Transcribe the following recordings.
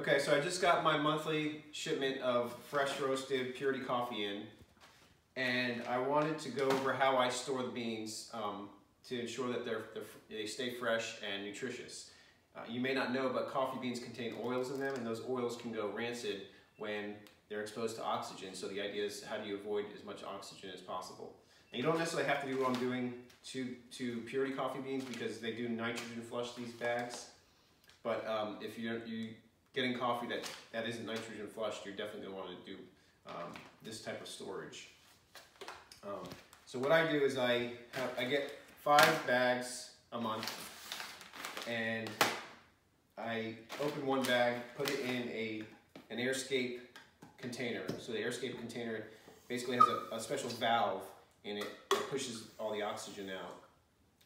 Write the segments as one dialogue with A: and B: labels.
A: Okay, so I just got my monthly shipment of fresh roasted purity coffee in, and I wanted to go over how I store the beans to ensure that they stay fresh and nutritious. You may not know, but coffee beans contain oils in them, and those oils can go rancid when they're exposed to oxygen. So the idea is, how do you avoid as much oxygen as possible? And you don't necessarily have to do what I'm doing to purity coffee beans, because they do nitrogen flush these bags. But if you're getting coffee that isn't nitrogen flushed, you're definitely going to want to do this type of storage. So what I do is I get 5 bags a month, and I open one bag, put it in an AirScape container. So the AirScape container basically has a special valve in it that pushes all the oxygen out,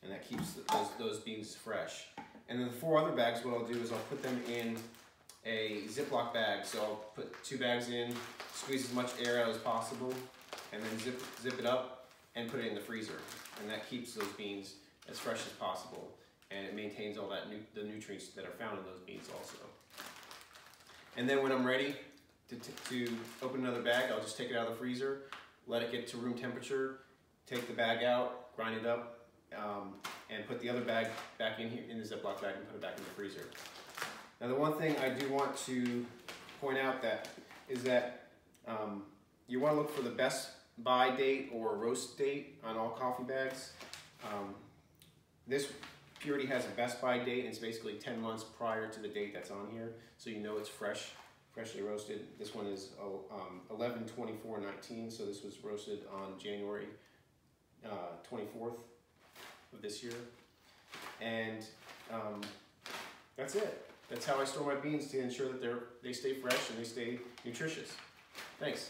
A: and that keeps those beans fresh. And then the 4 other bags, what I'll do is I'll put them in a Ziploc bag. So I'll put 2 bags in, squeeze as much air out as possible, and then zip it up and put it in the freezer. And that keeps those beans as fresh as possible, and it maintains all the nutrients that are found in those beans also. And then when I'm ready to open another bag, I'll just take it out of the freezer, let it get to room temperature, take the bag out, grind it up, and put the other bag back in here in the Ziploc bag and put it back in the freezer. Now, the one thing I do want to point out is that you want to look for the best buy date or roast date on all coffee bags. This purity has a best buy date, and it's basically 10 months prior to the date that's on here, so you know it's freshly roasted. This one is 11/24/19, so this was roasted on January 24th of this year. And that's it. That's how I store my beans to ensure that they stay fresh and they stay nutritious. Thanks.